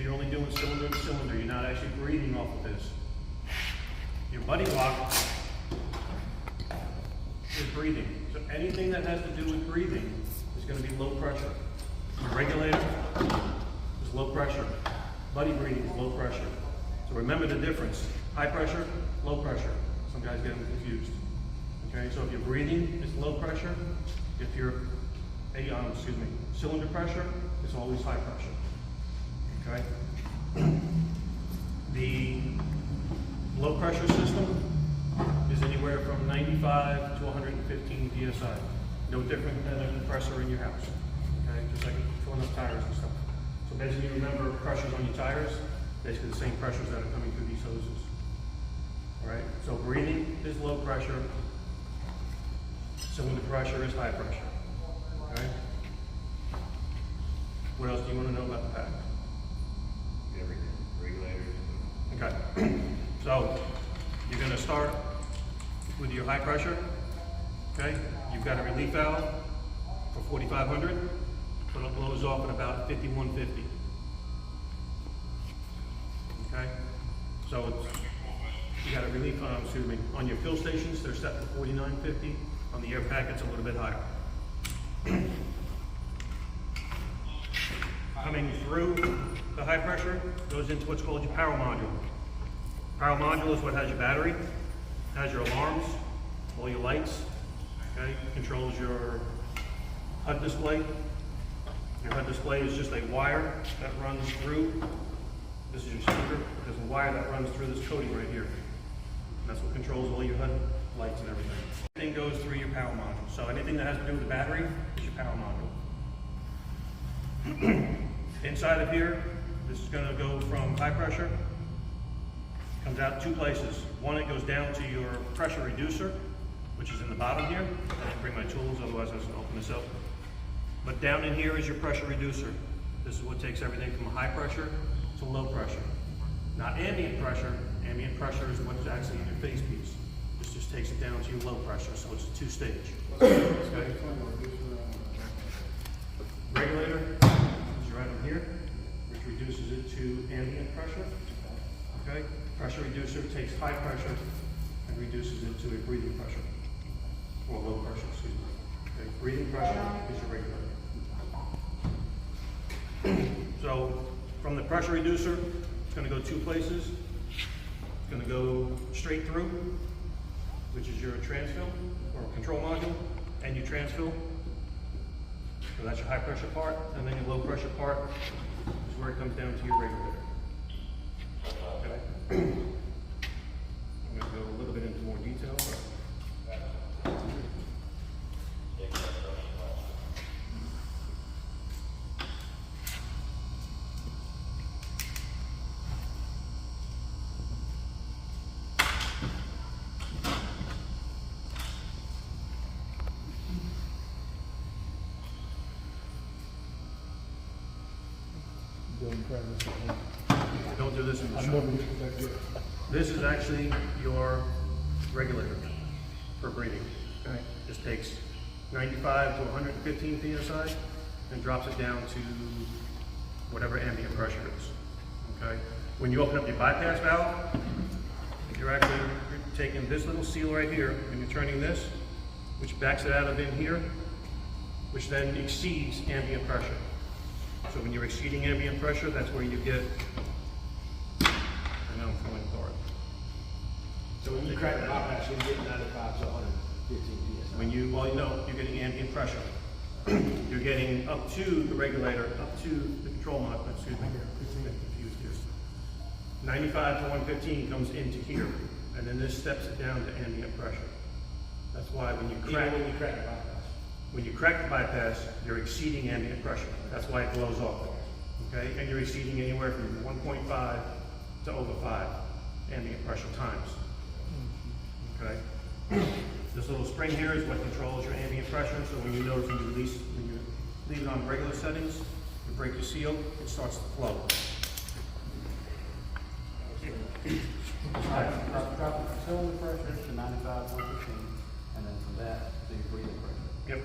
So you're only doing cylinder to cylinder. You're not actually breathing off of this. Your buddy block is breathing. So anything that has to do with breathing is going to be low pressure. Your regulator is low pressure. Buddy breathing is low pressure. So remember the difference. High pressure, low pressure. Some guys get them confused. Okay, so if you're breathing, it's low pressure. If you're, cylinder pressure, it's always high pressure. Okay? The low pressure system is anywhere from 95 to 115 psi. No different than a compressor in your house. Okay, just like filling up tires and stuff. So basically, remember pressures on your tires, basically the same pressures that are coming through these hoses. All right. So breathing is low pressure. Cylinder pressure is high pressure. Okay. What else do you want to know about the pack? Everything. Regulators. Okay. So you're going to start with your high pressure. Okay. You've got a relief valve for 4,500, but it blows off at about 5,150. Okay. So it's, you got a relief, on your fill stations, they're set to 4950. On the air pack, it's a little bit higher. Coming through the high pressure goes into what's called your power module. Power module is what has your battery, has your alarms, all your lights, okay? Controls your HUD display. Your HUD display is just a wire that runs through. This is your speaker. There's a wire that runs through this coating right here. And that's what controls all your HUD lights and everything. Everything goes through your power module. So anything that has to do with the battery is your power module. Inside of here, this is going to go from high pressure. Comes out two places. One, it goes down to your pressure reducer, which is in the bottom here. I have to bring my tools, otherwise I was going to open this up. But down in here is your pressure reducer. This is what takes everything from high pressure to low pressure. Not ambient pressure. Ambient pressure is what's actually in your face piece. This just takes it down to your low pressure, so it's a two-stage. Okay. Regulator is right in here, which reduces it to ambient pressure. Okay. Pressure reducer takes high pressure and reduces it to a breathing pressure, or low pressure, excuse me. Okay. Breathing pressure is your regulator. So from the pressure reducer, it's going to go two places. It's going to go straight through, which is your transfill or control module, and your transfill. So that's your high pressure part, and then your low pressure part is where it comes down to your regulator. Okay. I'm going to go a little bit into more detail. Don't do this in the shop. This is actually your regulator for breathing. Okay. This takes 95 to 115 psi and drops it down to whatever ambient pressure is. Okay. When you open up your bypass valve, you're taking this little seal right here and you're turning this, which backs it out of in here, which then exceeds ambient pressure. So when you're exceeding ambient pressure, that's where you get, I know I'm falling apart. So when you crack the bypass, you're getting 95 to 115 psi. When you, well, no, you're getting ambient pressure. You're getting up to the regulator, up to the control module, excuse me, I'm confused here. 95 to 115 comes into here, and then this steps it down to ambient pressure. That's why when you crack, Even when you crack the bypass. when you crack the bypass, you're exceeding ambient pressure. That's why it blows off. Okay, and you're exceeding anywhere from 1.5 to over 5 ambient pressure times. Okay. This little spring here is what controls your ambient pressure. So when you notice when you leave it on regular settings, you break your seal, it starts to flow. Drop the cylinder pressure to 95, 115, and then from that to your breathing pressure. Yep.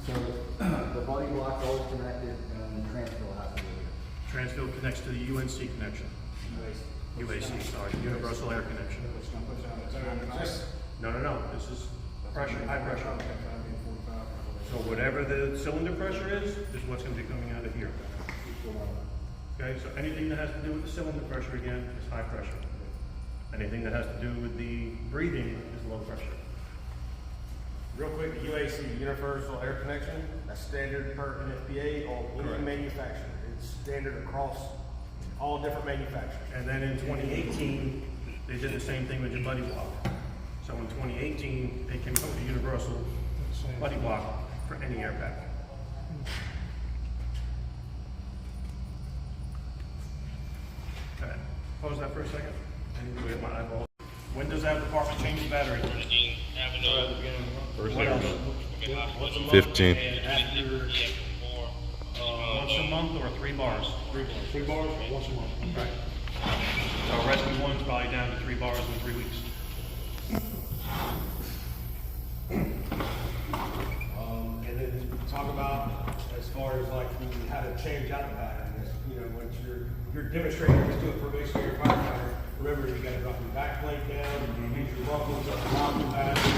So the body block always connected and the transfill has to be here. Transfield connects to the UNC connection. UAC, sorry, universal air connection. No, this is pressure, high pressure. So whatever the cylinder pressure is what's gonna be coming out of here. Okay, so anything that has to do with the cylinder pressure again is high pressure. Anything that has to do with the breathing is low pressure. Real quick, the UAC, Universal Air Connection, that's standard per NFPA on any Correct. manufacturer. It's standard across all different manufacturers. And then in 2018, they did the same thing with your buddy block. So in 2018, they came up with a universal buddy block for any airbag. Okay, pause that for a second. I need to get my eyeball. When does that department change the battery? First What else? thing. 15. And after, once a month or 3 bars? 3 bars, once a month. Right. So rescue one's probably down to 3 bars in 3 weeks. And then talk about as far as like how to change out the battery. You know, once you're demonstrating this to a probationary firefighter, remember you got to drop your back plate down, use your buckles up the top of the battery,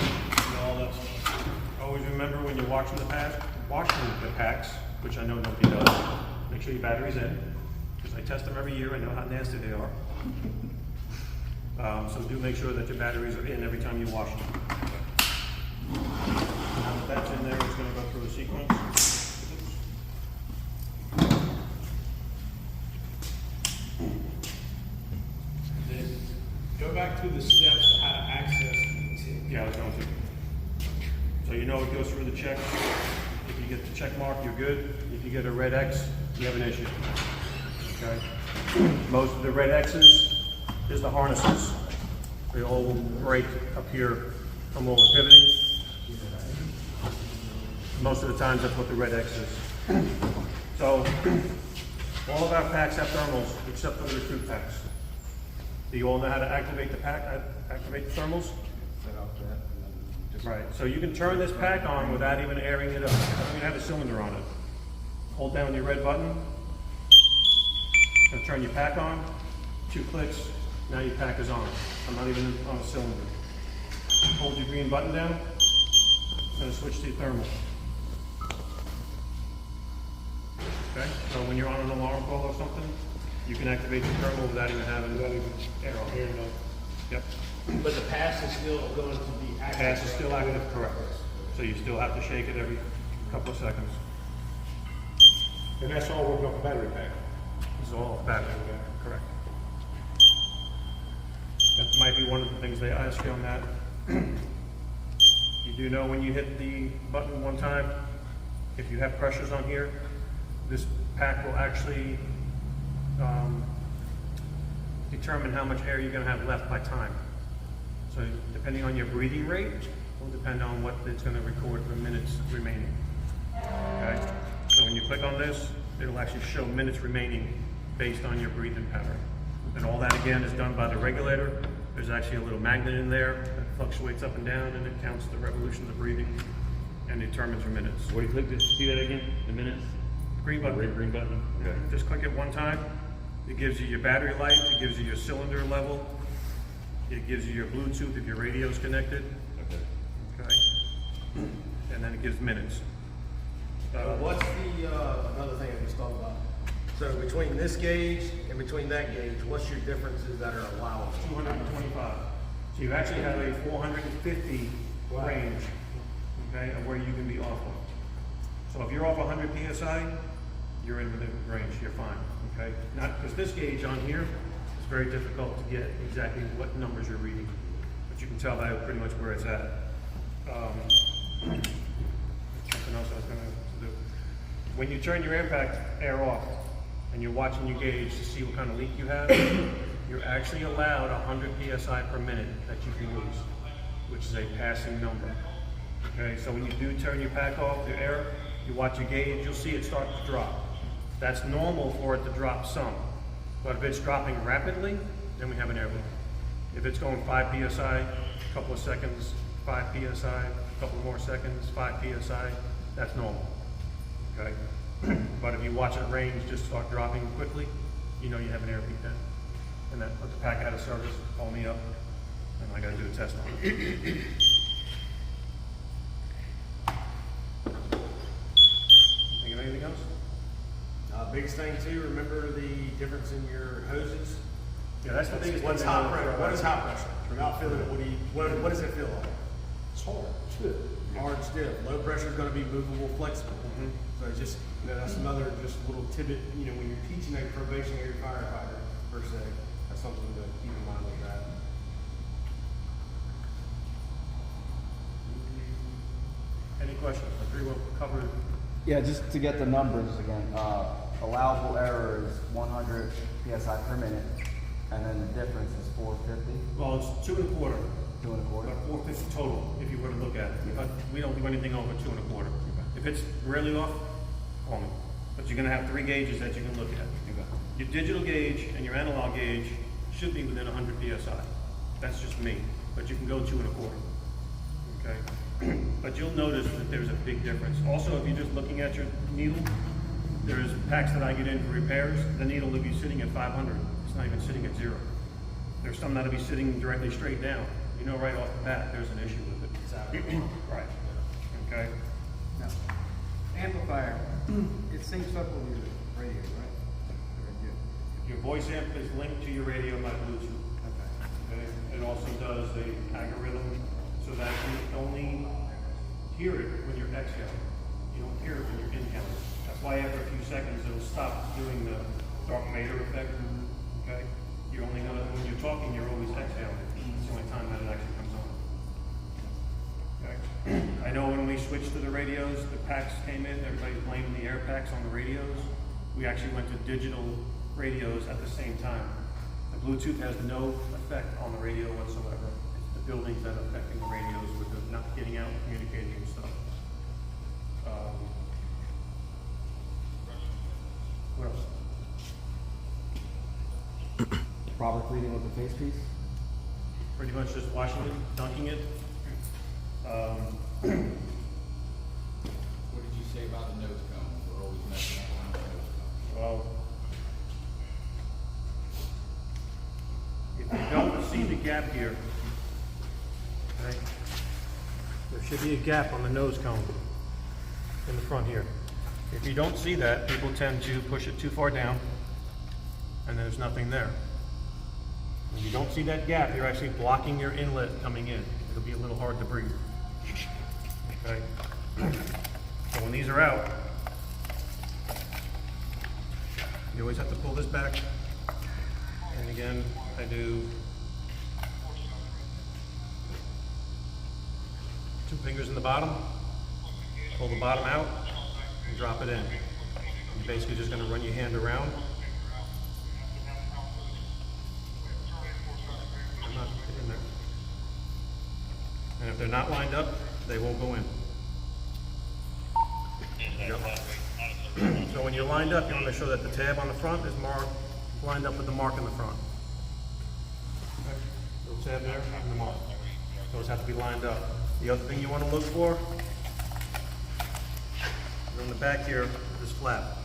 and all that stuff. Always remember when you're washing the packs, which I know nobody does, make sure your battery's in, because I test them every year, I know how nasty they are. So do make sure that your batteries are in every time you wash them. Now that that's in there, it's going to go through a sequence. Then go back through the steps of how to access the tip. Yeah, I was going to. So you know it goes through the check. If you get the check mark, you're good. If you get a red X, you have an issue. Okay? Most of the red X's is the harnesses. They all will break up here from all the pivoting. Most of the times that's what the red X is. So all of our packs have thermals except for the recruit packs. Do you all know how to activate the pack, activate the thermals? Set up that, and then just Right, so you can turn this pack on without even airing it up. It doesn't even have a cylinder on it. Hold down your red button. Gonna turn your pack on. 2 clicks, now your pack is on. I'm not even on a cylinder. Hold your green button down. Gonna switch to your thermal. Okay, so when you're on an alarm call or something, you can activate your thermal without even having air on. air it up. Yep. But the pass is still going to be active. Pass is still active, correct. So you still have to shake it every couple of seconds. And that's all working off the battery pack. It's all battery, correct. That might be one of the things they ask you on that. You do know when you hit the button one time, if you have pressures on here, this pack will actually determine how much air you're going to have left by time. So depending on your breathing rate, will depend on what it's going to record the minutes remaining. Okay? So when you click on this, it'll actually show minutes remaining based on your breathing pattern. And all that again is done by the regulator. There's actually a little magnet in there that fluctuates up and down, and it counts the revolutions of breathing and determines your minutes. What do you click to see that again? The minutes? Green button. Green button? Okay. Just click it one time. It gives you your battery life, it gives you your cylinder level, it gives you your Bluetooth if your radio's connected, Okay. okay? And then it gives minutes. What's the, another thing I just thought about? So between this gauge and between that gauge, what's your differences that are allowable? 225. So you actually have a 450 Wow. range, okay, of where you can be off of. So if you're off 100 PSI, you're in within range, you're fine, okay? Not, because this gauge on here is very difficult to get exactly what numbers you're reading, but you can tell that pretty much where it's at. Something else I was gonna do. When you turn your air off, and you're watching your gauge to see what kind of leak you have, you're actually allowed 100 PSI per minute that you can lose, which is a passing number. Okay, so when you do turn your pack off, the air, you watch your gauge, you'll see it start to drop. That's normal for it to drop some. But if it's dropping rapidly, then we have an air leak. If it's going 5 PSI, a couple of seconds, 5 PSI, a couple more seconds, 5 PSI, that's normal. Okay? But if you watch it range just start dropping quickly, you know you have an air peak then. And that put the pack out of service, call me up, and I gotta do a test on it. Think of anything else? Biggest thing too, remember the difference in your hoses. Yeah, that's the biggest What's thing. hot pressure? What is hot pressure? Without feeling it, what does it feel like? It's hard, stiff. Hard, stiff. Low pressure is going to be movable, flexible. So it's just, that's another just little tidbit, when you're teaching a probationary firefighter, per se, that's something to keep in mind with that. Any questions? I agree we'll cover. Yeah, just to get the numbers again, allowable error is 100 PSI per minute, and then the difference is 450, Well, it's 2 1/4, 2 1/4. about 450 total, if you were to look at it. But we don't do anything over 2 1/4. If it's really off, call me. But you're gonna have 3 gauges that you can look at. Your digital gauge and your analog gauge should be within 100 PSI. That's just me, but you can go 2 1/4. Okay? But you'll notice that there's a big difference. Also, if you're just looking at your needle, there's packs that I get in for repairs. The needle will be sitting at 500. It's not even sitting at 0. There's some that'll be sitting directly straight down. You know right off the bat there's an issue with it. Right. Okay? Now, amplifier, it syncs up with your radio, right? Your voice amp is linked to your radio by Bluetooth. Okay? It also does the algorithm so that you only hear it when you're exhaling. You don't hear it when you're inhaling. That's why after a few seconds it'll stop doing the Darth Vader effect. Okay? You're only gonna, when you're talking, you're always exhaling. It's the only time that it actually comes on. Okay? I know when we switched to the radios, the packs came in, everybody's blaming the air packs on the radios. We actually went to digital radios at the same time. The Bluetooth has no effect on the radio whatsoever. It's the buildings that are affecting the radios with the not getting out and communicating and stuff. What else? Proper cleaning with the face piece. Pretty much just washing it, dunking it. What did you say about the nose cone? We're always messing up on the nose cone. Well, if you don't see the gap here, okay, there should be a gap on the nose cone in the front here. If you don't see that, people tend to push it too far down, and there's nothing there. When you don't see that gap, you're actually blocking your inlet coming in. It'll be a little hard to breathe. Okay? So when these are out, you always have to pull this back. And again, I do 2 fingers in the bottom, pull the bottom out, and drop it in. You're basically just going to run your hand around. I'm not in there. And if they're not lined up, they won't go in. Yep. So when you're lined up, you want to make sure that the tab on the front is lined up with the mark in the front. Okay. Little tab there and the mark. Those have to be lined up. The other thing you want to look for is on the back here, this flap.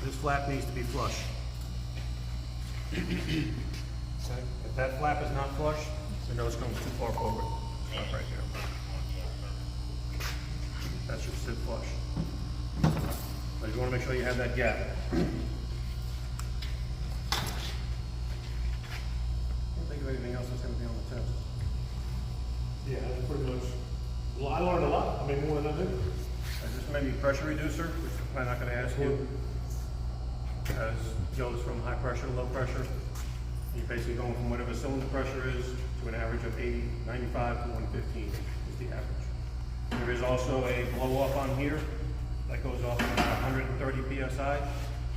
This flap needs to be flush. Okay. If that flap is not flush, the nose comes too far forward. Stop right here. That should sit flush. But you want to make sure you have that gap. I don't think of anything else that's going to be on the test. Yeah, that's pretty much. Well, I learned a lot. I mean, more than I do. Just maybe pressure reducer, which I'm not going to ask you, as goes from high pressure to low pressure. You're basically going from whatever cylinder pressure is to an average of 80, 95 to 115 is the average. There is also a blow off on here that goes off at about 130 PSI.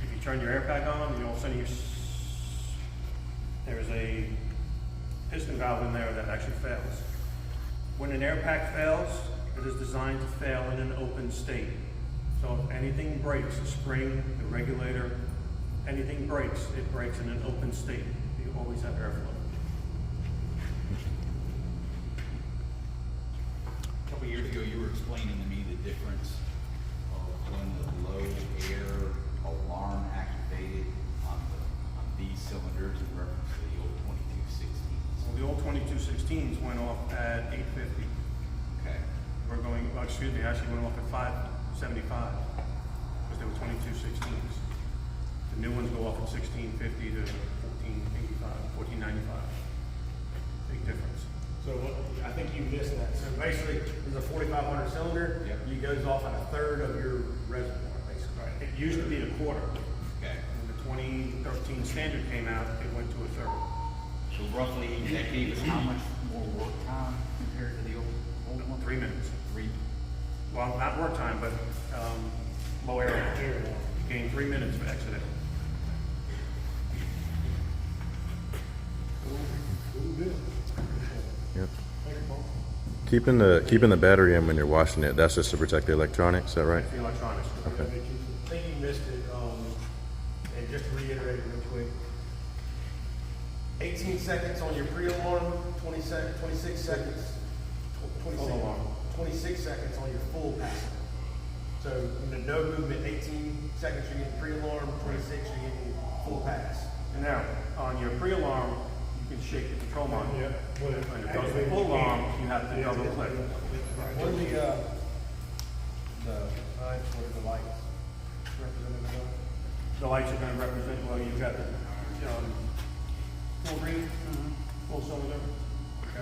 If you turn your air pack on, you all of a sudden there's a piston valve in there that actually fails. When an air pack fails, it is designed to fail in an open state. So if anything breaks, the spring, the regulator, anything breaks, it breaks in an open state. You always have airflow. A couple years ago, you were explaining to me the difference of when the low air 16s went off at 850. Okay. We're going, well, excuse me, actually went off at 575 because they were 22 16s. The new ones go off at 1650 to 1485, 1495. Big difference. So what, I think you missed that. So basically, there's a 4,500 cylinder. Yep. It goes off at a third of your reservoir, basically. It used to be a quarter. Okay. When the 2013 standard came out, it went to a third. So roughly, that gave us how much more work time compared to the old one? 3 minutes. 3. Well, not work time, but low air. Gain 3 minutes for exit. Yep. Keeping the battery in when you're washing it, that's just to protect the electronics, is that right? The electronics. Okay. I think you missed it, and just to reiterate real quick. 18 seconds on your pre-alarm, 26 seconds, 26 seconds on your full passive. So, in the no movement, 18 seconds you're getting pre-alarm, 26 you're getting full pass. And now, on your pre-alarm, you can shake the control monitor. Yeah. When it goes to full alarm, you have to double click. What are what are the lights representative of? The lights are going to represent, well, you've got the full green, full cylinder,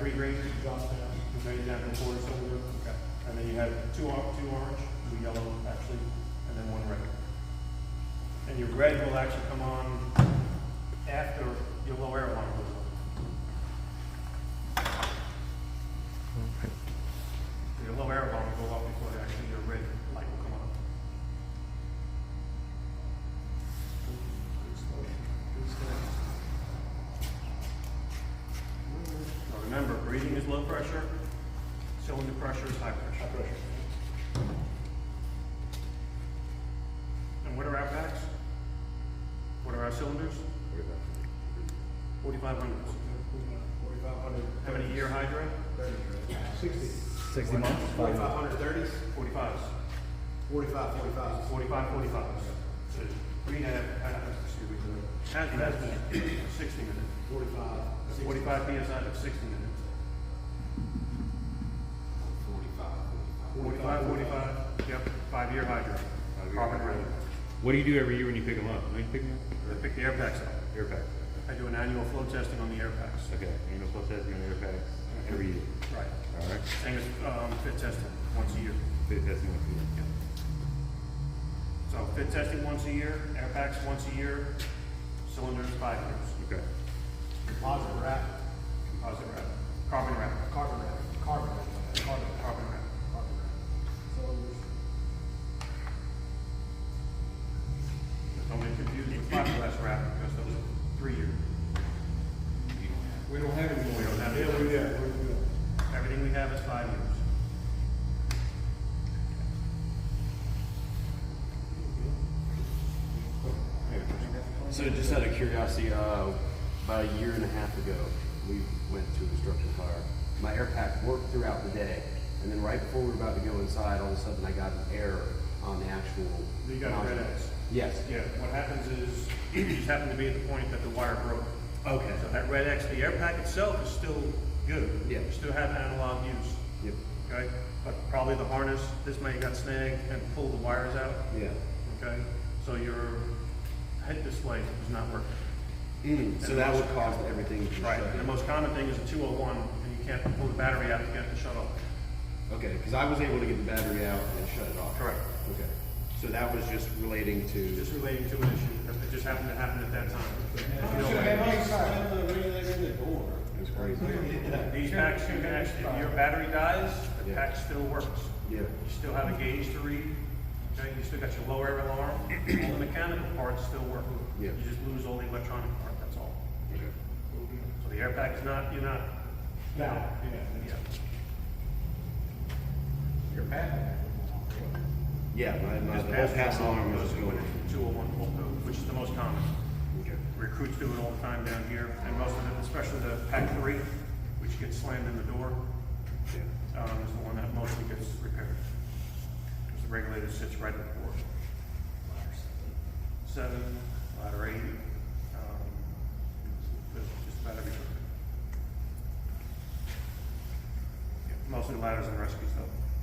3 green, okay, you have the quarter cylinder, and then you have two orange, 2 yellow actually, and then 1 red. And your red will actually come on after your low air alarm goes on. Your low air alarm will go off before actually your red light will come on. Now remember, breathing is low pressure, cylinder pressure is high pressure. And what are our packs? What are our cylinders? 4,500. 4,500. How many year hydro? 60 months? 4,500 30s? 45s. 45. 45. So green has been 60 minutes. 45 PSI to 60 minutes. 45, yep, 5-year hydro. Carbon red. What do you do every year when you pick them up? When you pick them up? I pick the air packs up. Air pack. I do an annual flow testing on the air packs. Okay, annual flow testing on air packs every year. Right. All right. Same as fit testing, once a year. Fit testing once a year. So fit testing once a year, air packs once a year, cylinders 5 years. Okay. Composite wrap. Composite wrap, carbon wrap, Carbon wrap. carbon wrap. Don't get confused with fiberglass wrap because those are 3 year. We don't have any more. We don't have any. Everything we have is 5 years. So just out of curiosity, about a year and a half ago, we went to a construction fire. My air pack worked throughout the day, and then right before we were about to go inside, all of a sudden I got an error on the actual. You got a red nodule. X. Yes. Yeah, what happens is, you just happen to be at the point that the wire broke. Okay. So that red X, the air pack itself is still good. Yeah. You still have analog use, Yep. okay? But probably the harness, this may got snagged and pulled the wires out, Yeah. okay? So your head display is not working. So that would cause everything to Right, shut and the down. most common thing is a 201, and you can't pull the battery out to get it to shut off. Okay, because I was able to get the battery out and shut it off. Correct. Okay. So that was just relating to. Just relating to an issue, that it just happened to happen at that time. It's crazy. These packs, you can actually, if your battery dies, the Yeah. pack still works. Yeah. You still have a gauge to read, okay, you still got your low air alarm, all the mechanical parts still work. Yeah. You just lose all the electronic part, that's all. Okay. So the air pack is not, you're not. Yeah. Your pack. Yeah, my Just whole pass pass alarm was goes going. 201 full code, which is the most common. Okay. Recruits do it all the time down here, and most of it, especially the pack 3, which gets slammed in the door, Yeah. is the one that mostly gets repaired. Because the regulator sits right at the door. 7, ladder 8, just about everything. mostly ladders and rescues though.